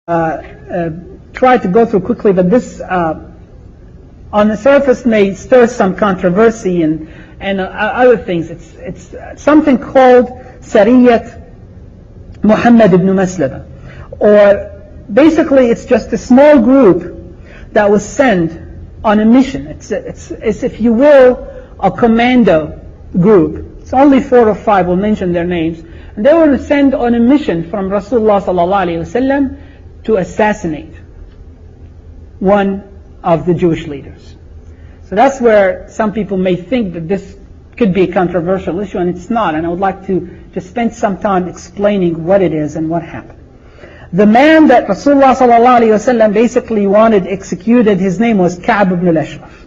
try to go through quickly, but this on the surface may stir some controversy and other things. It's something called Sariyat Muhammad ibn Maslama, or basically it's just a small group that was sent on a mission. It's if you will, a commando group. It's only 4 or 5, we'll mention their names. And they were sent on a mission from Rasulullah sallallahu alaihi wasallam to assassinate one of the Jewish leaders. So that's where some people may think that this could be a controversial issue, and it's not. And I would like to just spend some time explaining what it is and what happened. The man that Rasulullah sallallahu alaihi wasallam basically wanted executed, his name was Ka'b ibn Al-Ashraf.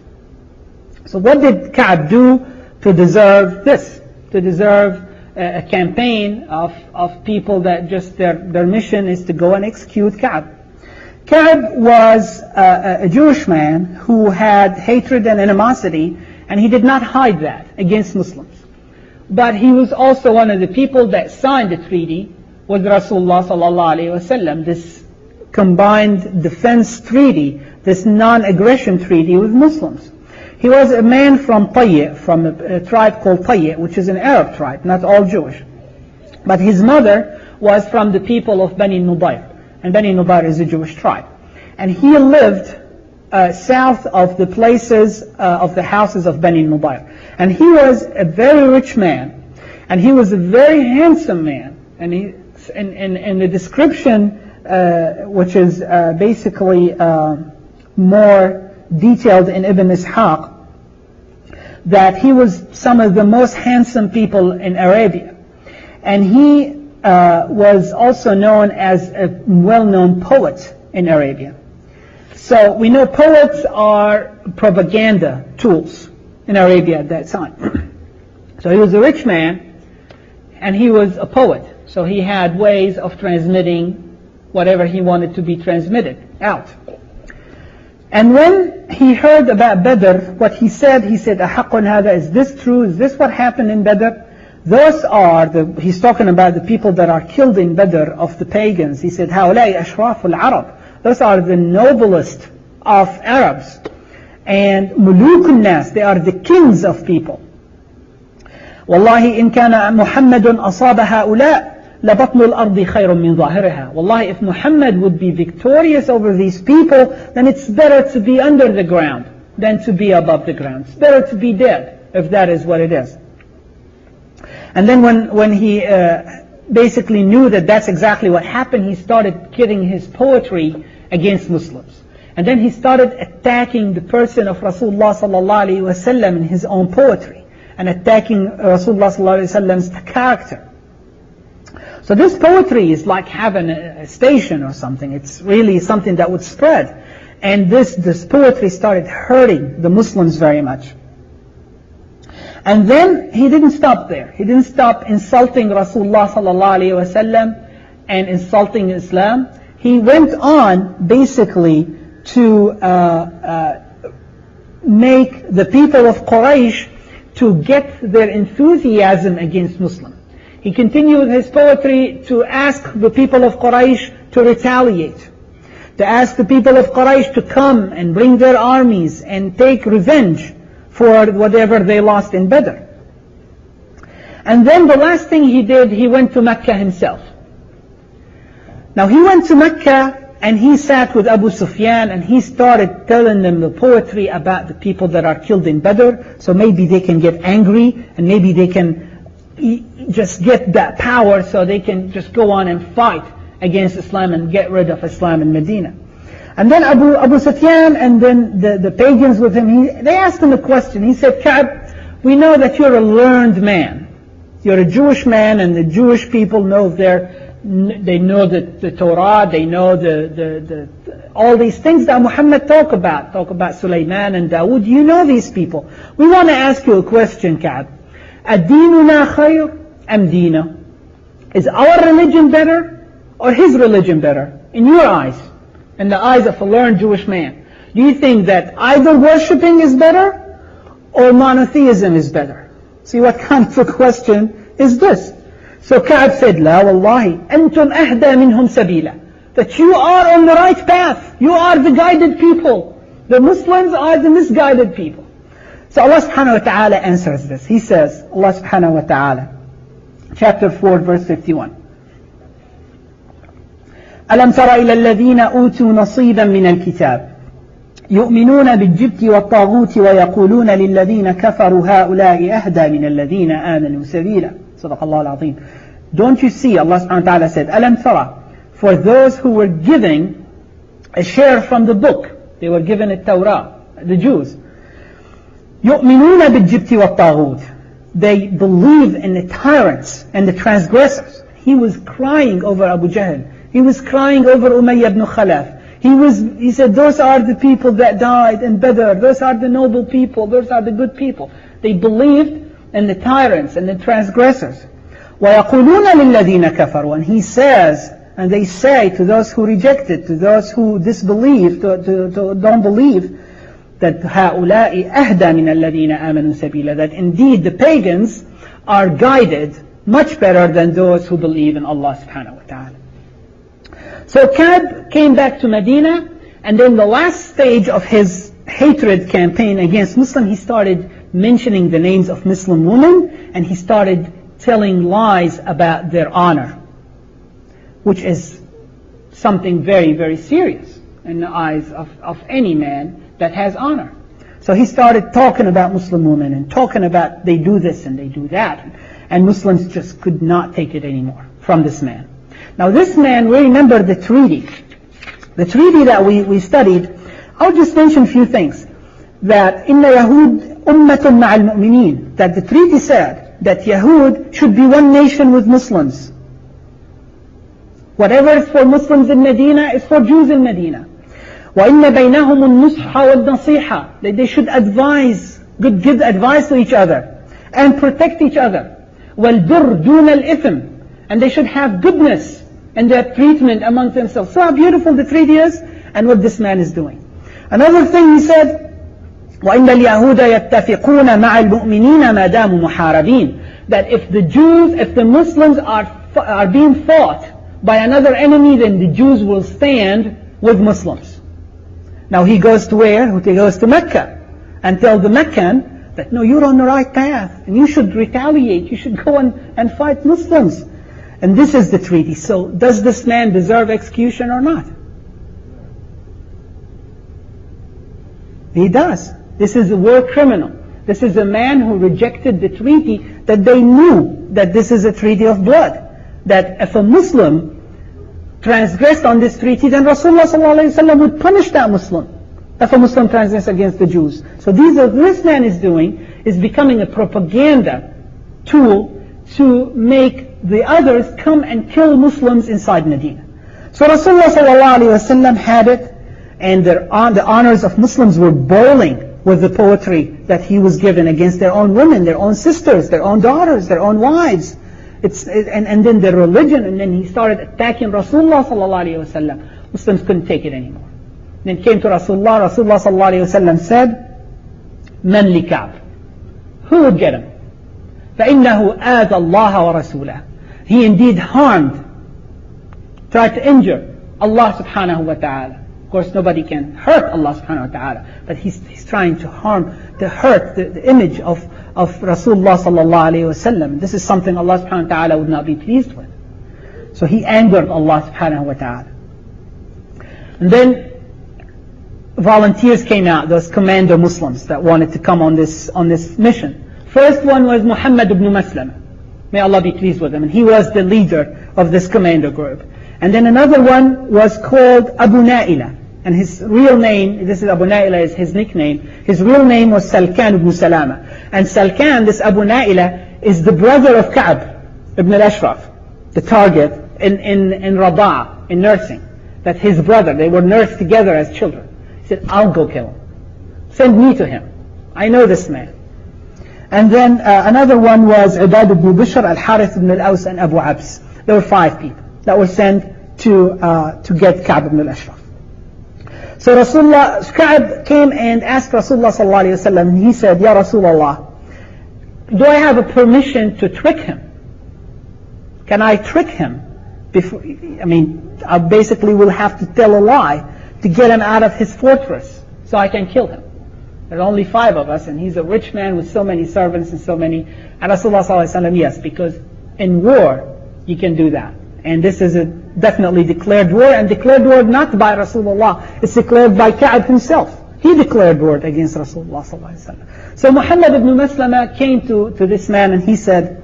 So what did Ka'b do to deserve this? To deserve a campaign of people that just their mission is to go and execute Ka'b. Ka'b was a Jewish man who had hatred and animosity, and he did not hide that against Muslims. But he was also one of the people that signed the treaty with Rasulullah sallallahu alaihi wasallam, this combined defense treaty, this non-aggression treaty with Muslims. He was a man from Tayy, from a tribe called Tayy, which is an Arab tribe, not all Jewish. But his mother was from the people of Bani Nubayr, and Bani Nubayr is a Jewish tribe. And he lived south of the places of the houses of Bani Nubayr. And he was a very rich man, and he was a very handsome man. And he, in the description, which is basically more detailed in Ibn Ishaq, that he was some of the most handsome people in Arabia. And he was also known as a well-known poet in Arabia. So we know poets are propaganda tools in Arabia at that time. So he was a rich man, and he was a poet. So he had ways of transmitting whatever he wanted to be transmitted out. And when he heard about Badr, what he said, أَحَقٌ هَذَا, is this true? Is this what happened in Badr? Those are he's talking about the people that are killed in Badr of the pagans. He said, هَؤُلَاءِ أَشْرَافُ الْعَرَبِ. Those are the noblest of Arabs. And مُلُوكُ النَّاسِ, they are the kings of people. وَاللَّهِ إِن كَانَ مُحَمَّدٌ أَصَابَ هَؤُلَاءِ لَبَطْنُ الْأَرْضِ خَيْرٌ مِنْ ظَاهِرِهَا. Wallahi, if Muhammad would be victorious over these people, then it's better to be under the ground than to be above the ground. It's better to be dead, if that is what it is. And then when he basically knew that that's exactly what happened, he started getting his poetry against Muslims. And then he started attacking the person of Rasulullah sallallahu alaihi wasallam in his own poetry, and attacking Rasulullah sallallahu alaihi wasallam's character. So this poetry is like having a station or something. It's really something that would spread. And this poetry started hurting the Muslims very much. And then he didn't stop there. He didn't stop insulting Rasulullah sallallahu alaihi wasallam and insulting Islam. He went on basically to make the people of Quraysh to get their enthusiasm against Muslims. He continued his poetry to ask the people of Quraysh to retaliate, to ask the people of Quraysh to come and bring their armies and take revenge for whatever they lost in Badr. And then the last thing he did, he went to Mecca himself. Now he went to Mecca and he sat with Abu Sufyan, and he started telling them the poetry about the people that are killed in Badr, so maybe they can get angry, and maybe they can just get that power so they can just go on and fight against Islam and get rid of Islam in Medina. And then Abu Sufyan and then the pagans with him, they asked him a question. He said, Ka'b, we know that you're a learned man. You're a Jewish man, and the Jewish people know they know the Torah, they know all these things that Muhammad talk about Sulaiman and Dawood. You know these people. We want to ask you a question, Ka'b. أَدِينُنَا خَيْرٌ أَمْ دِينَ? Is our religion better or his religion better? In your eyes, in the eyes of a learned Jewish man, do you think that idol worshipping is better or monotheism is better? See what kind of a question is this? So Ka'b said, لا والله أنتم أهدى منهم سبيلا. that you are on the right path. You are the guided people. The Muslims are the misguided people. So Allah subhanahu wa ta'ala answers this. He says, Allah subhanahu wa ta'ala, chapter 4, verse 51. ألم تر إلى الذين أوتوا نصيبا من الكتاب يؤمنون بالجبت والطاغوت ويقولون للذين كفروا هؤلاء أهدى من الذين آمنوا سبيلا. صدق الله العظيم. Don't you see, Allah subhanahu wa ta'ala said, ألم ترى, for those who were giving a share from the book, they were given a Torah, the Jews. يؤمنون بالجبت والطاغوت. They believe in the tyrants and the transgressors. He was crying over Abu Jahl. He was crying over Umayyah ibn Khalaf. He said, those are the people that died in Badr. Those are the noble people. Those are the good people. They believed in the tyrants and the transgressors. وَيَقُولُونَ لِلَّذِينَ كَفَرُوا. And he says, and they say to those who rejected, to those who disbelieve, to don't believe, that هَؤُلَاءِ أَهْدَى مِنَ الَّذِينَ آمَنُوا سَبِيلًا. That indeed the pagans are guided much better than those who believe in Allah subhanahu wa ta'ala. So Ka'b came back to Medina, and then the last stage of his hatred campaign against Muslim, he started mentioning the names of Muslim women, and he started telling lies about their honor, which is something very, very serious in the eyes of any man that has honor. So he started talking about Muslim women and talking about they do this and they do that, and Muslims just could not take it anymore from this man. Now this man, we remember the treaty that we studied. I'll just mention a few things. That إِنَّ يَهُودْ أُمَّةٌ مَعَ الْمُؤْمِنِينَ, that the treaty said that Yahud should be one nation with Muslims. Whatever is for Muslims in Medina is for Jews in Medina. وَإِنَّ بَيْنَهُمُ النُّصْحَ وَالنَّصِيحَةِ, that they should advise, give advice to each other and protect each other. وَالْبِرْ دُونَ الْإِثْمِ, and they should have goodness in their treatment amongst themselves. So how beautiful the treaty is, and what this man is doing. Another thing he said, وَإِنَّ الْيَهُودَ يَتَّفِقُونَ مَعَ الْمُؤْمِنِينَ مَا دَامُوا مُحَارَبِينَ, that if the Jews, if the Muslims are being fought by another enemy, then the Jews will stand with Muslims. Now he goes to where? He goes to Mecca and tell the Meccan that no, you're on the right path and you should retaliate, you should go and fight Muslims. And this is the treaty. So does this man deserve execution or not? He does. This is a war criminal. This is a man who rejected the treaty that they knew that this is a treaty of blood. That if a Muslim transgressed on this treaty, then Rasulullah ﷺ would punish that Muslim if a Muslim transgressed against the Jews. So this man is doing is becoming a propaganda tool to make the others come and kill Muslims inside Medina. So Rasulullah ﷺ had it, and the honors of Muslims were boiling with the poetry that he was given against their own women, their own sisters, their own daughters, their own wives. And then their religion, and then he started attacking Rasulullah ﷺ. Muslims couldn't take it anymore. Then came to Rasulullah ﷺ said, "Man li Ka'b?" Who would get him? فَإِنَّهُ آذَى اللَّهَ وَرَسُولَهُ. He indeed harmed, tried to injure Allah subhanahu wa ta'ala. Of course, nobody can hurt Allah subhanahu wa ta'ala, but he's trying to hurt the image of Rasulullah sallallahu alayhi wa sallam. This is something Allah subhanahu wa ta'ala would not be pleased with. So he angered Allah subhanahu wa ta'ala. And then volunteers came out, those commando Muslims that wanted to come on this mission. First one was Muhammad ibn Maslama. May Allah be pleased with him. And he was the leader of this commando group. And then another one was called Abu Na'ila. And his real name, this is Abu Na'ila, is his nickname. His real name was Salkan ibn Salama. And Salkan, this Abu Na'ila, is the brother of Ka'b ibn Al-Ashraf, the target in Radaa, in nursing. That his brother, they were nursed together as children. He said, I'll go kill him. Send me to him. I know this man. And then another one was Ubad ibn Bishr, Al-Harith ibn Al-Aws, and Abu Abs. There were 5 people that were sent to get Ka'b ibn Al-Ashraf. So Ka'b came and asked Rasulullah sallallahu alayhi wa sallam, and he said, Ya Rasulullah, do I have a permission to trick him? Can I trick him before, I basically will have to tell a lie to get him out of his fortress so I can kill him. There are only 5 of us, and he's a rich man with so many servants and so many. And Rasulullah ﷺ, yes, because in war you can do that. And this is a definitely declared war, and declared war not by Rasulullah, it's declared by Ka'b himself. He declared war against Rasulullah ﷺ. So Muhammad ibn Maslama came to this man and he said,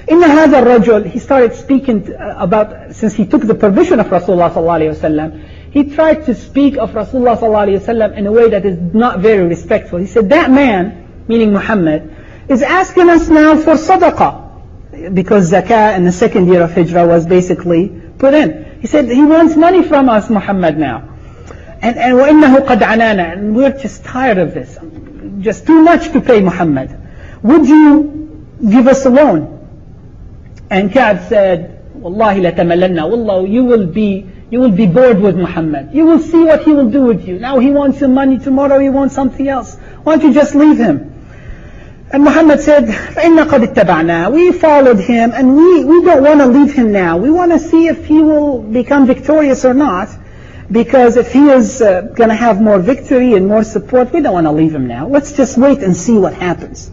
"Inna hadha ar-rajul," he started speaking about, since he took the permission of Rasulullah ﷺ, he tried to speak of Rasulullah ﷺ in a way that is not very respectful. He said, "That man," meaning Muhammad, "is asking us now for sadaqah," because zakah in the 2nd year of Hijrah was basically put in. He said, "He wants money from us, Muhammad, now. And وَإِنَّهُ قَدْ عَنَانَا," and we're just tired of this. Just too much to pay Muhammad. "Would you give us a loan?" And Ka'b said, "Wallahi latamallanna." Wallah, you will be bored with Muhammad. You will see what he will do with you. Now he wants some money, tomorrow he wants something else. Why don't you just leave him? And Muhammad said, فَإِنَّا قَدْ اتَّبَعْنَا. We followed him, and we don't want to leave him now. We want to see if he will become victorious or not. Because if he is going to have more victory and more support, we don't want to leave him now. Let's just wait and see what happens."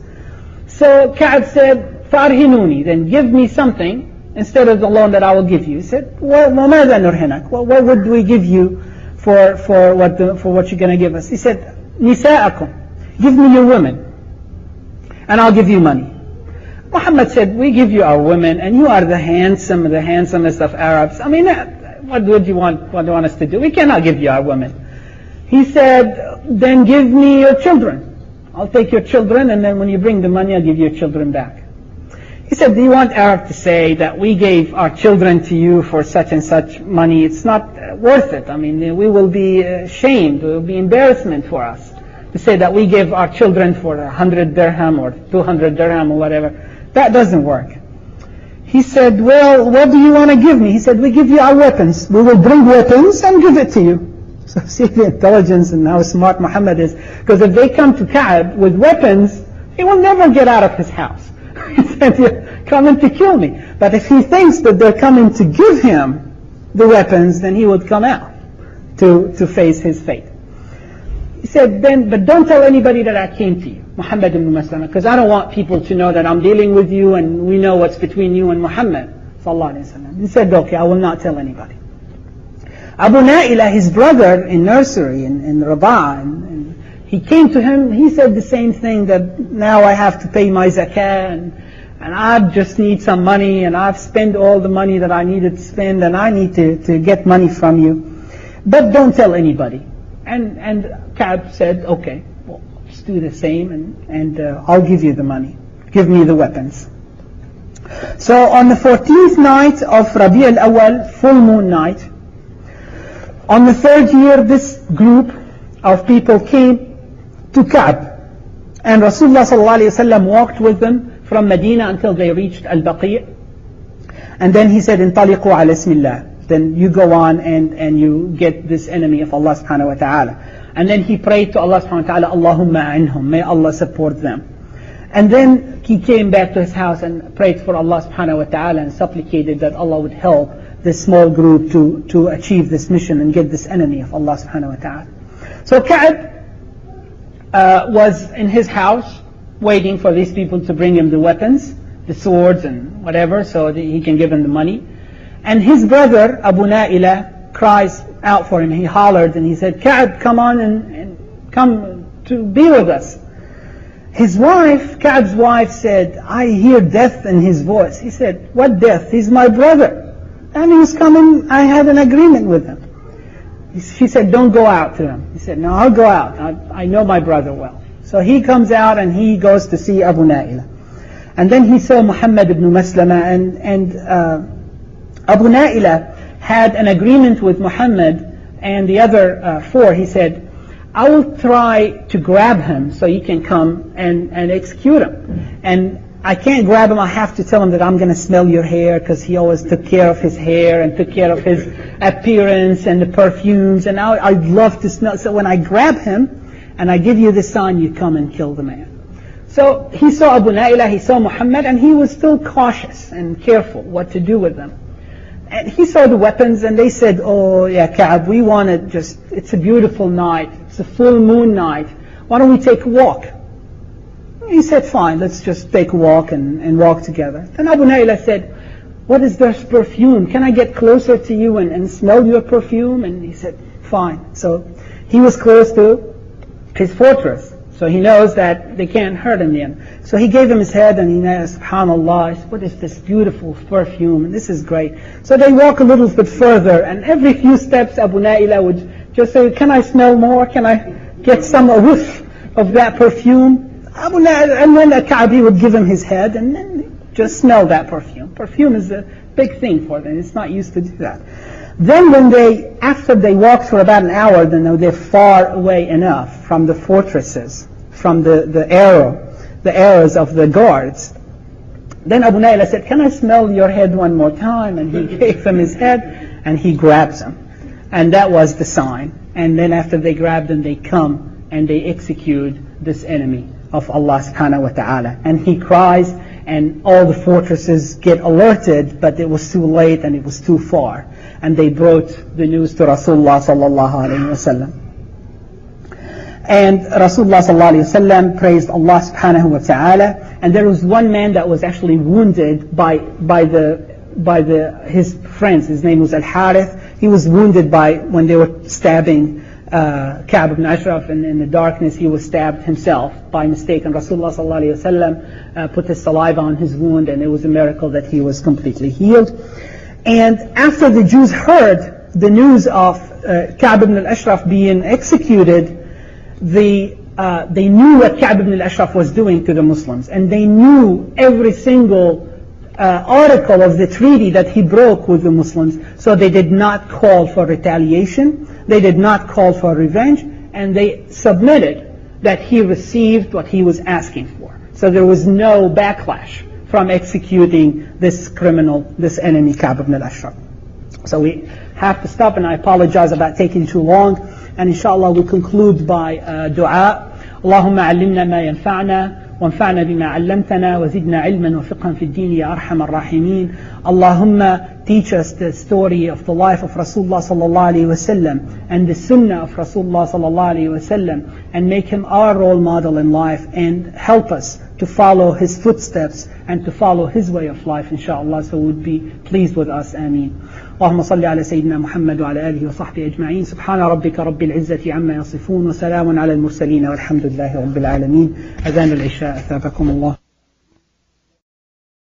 So Ka'b said, "فَأَرْهِنُونِي," then give me something instead of the loan that I will give you. He said, وَمَاذَا نُرْهِنَكَ? Well, what would we give you for what you're going to give us? He said, "نِسَاءَكُمْ," give me your women, and I'll give you money. Muhammad said, "We give you our women, and you are the handsomest of Arabs. What do you want us to do? We cannot give you our women." He said, "Then give me your children. I'll take your children, and then when you bring the money, I'll give your children back." He said, "Do you want Arab to say that we gave our children to you for such and such money? It's not worth it. We will be ashamed. It will be embarrassment for us to say that we gave our children for 100 dirham or 200 dirham or whatever. That doesn't work." He said, "Well, what do you want to give me?" He said, "We give you our weapons. We will bring weapons and give it to you." So see the intelligence and how smart Muhammad is. Because if they come to Ka'b with weapons, he will never get out of his house. He said, "You're coming to kill me." But if he thinks that they're coming to give him the weapons, then he would come out to face his fate. He said, "But don't tell anybody that I came to you, Muhammad ibn Maslama, because I don't want people to know that I'm dealing with you and we know what's between you and Muhammad sallallahu alaihi wasallam." He said, "Okay, I will not tell anybody." Abu Na'ilah, his brother in nursery, in Rabaa, and he came to him, he said the same thing, that now I have to pay my zakah, and I just need some money, and I've spent all the money that I needed to spend, and I need to get money from you. But don't tell anybody. And Ka'b said, "Okay, well, just do the same, and I'll give you the money. Give me the weapons." So on the 14th night of Rabi' al-Awwal, full moon night, on the 3rd year, this group of people came to Ka'b, and Rasulullah ﷺ walked with them from Medina until they reached Al-Baqi', and then he said, "Intaliqu ala ismillah." Then you go on and you get this enemy of Allah subhanahu wa ta'ala. And then he prayed to Allah subhanahu wa ta'ala, "Allahumma a'inhum," may Allah support them. And then he came back to his house and prayed for Allah subhanahu wa ta'ala and supplicated that Allah would help this small group to achieve this mission and get this enemy of Allah subhanahu wa ta'ala. So Ka'b was in his house waiting for these people to bring him the weapons, the swords and whatever, so that he can give them the money. And his brother, Abu Na'ilah, cries out for him. He hollered and he said, "Ka'b, come on and come to be with us." His wife, Ka'b's wife, said, "I hear death in his voice." He said, "What death? He's my brother. And he's coming, I had an agreement with him." She said, "Don't go out to him." He said, "No, I'll go out. I know my brother well." So he comes out and he goes to see Abu Na'ilah. And then he saw Muhammad ibn Maslama, and Abu Na'ilah had an agreement with Muhammad and the other 4. He said, "I will try to grab him so you can come and execute him. And I can't grab him, I have to tell him that I'm going to smell your hair, because he always took care of his hair and took care of his appearance and the perfumes, and now I'd love to smell. So when I grab him and I give you the sign, you come and kill the man." So he saw Abu Na'ilah, he saw Muhammad, and he was still cautious and careful what to do with them. And he saw the weapons, and they said, oh yeah, Ka'b, we want to just, it's a beautiful night, it's a full moon night, why don't we take a walk? He said, fine, let's just take a walk and walk together. And Abu Nayla said, what is this perfume? Can I get closer to you and smell your perfume? And he said, fine. So he was close to his fortress, so he knows that they can't hurt him then. So he gave him his head, and he said, subhanallah, what is this beautiful perfume? And this is great. So they walk a little bit further, and every few steps Abu Nayla would just say, can I smell more? Can I get some whiff of that perfume? Abu Nayla, and then Ka'bi would give him his head, and then just smell that perfume. Perfume is a big thing for them. It's not used to do that. Then after they walked for about an hour, then they're far away enough from the fortresses, from the arrows of the guards. Then Abu Nayla said, can I smell your head one more time? And he gave him his head, and he grabs him. And that was the sign. And then after they grabbed him, they come and they execute this enemy of Allah subhanahu wa ta'ala. And he cries, and all the fortresses get alerted, but it was too late and it was too far. And they brought the news to Rasulullah sallallahu alayhi wa sallam. And Rasulullah sallallahu alayhi wa sallam praised Allah subhanahu wa ta'ala. And there was one man that was actually wounded by his friends. His name was Al-Harith. He was wounded when they were stabbing Ka'b ibn Ashraf, and in the darkness he was stabbed himself by mistake, and Rasulullah sallallahu alayhi wa sallam put his saliva on his wound, and it was a miracle that he was completely healed. And after the Jews heard the news of Ka'b ibn al-Ashraf being executed, they knew what Ka'b ibn al-Ashraf was doing to the Muslims, and they knew every single article of the treaty that he broke with the Muslims. So they did not call for retaliation, they did not call for revenge, and they submitted that he received what he was asking for. So there was no backlash from executing this criminal, this enemy, Ka'b ibn al-Ashraf. So we have to stop, and I apologize about taking too long, and inshallah we'll conclude by dua. Allahumma allimna ma yanfa'na وانفعنا بما علمتنا وزدنا علما وفقها في الدين يا أرحم الراحمين. Allahumma teach us the story of the life of Rasulullah sallallahu alayhi wa sallam and the sunnah of Rasulullah sallallahu alayhi wa sallam, and make him our role model in life, and help us to follow his footsteps and to follow his way of life, inshallah. So would be pleased with us. Ameen. اللهم صل على سيدنا محمد وعلى آله وصحبه أجمعين. سبحان ربك رب العزة عما يصفون وسلام على المرسلين والحمد لله رب العالمين. أذان العشاء أثابكم الله.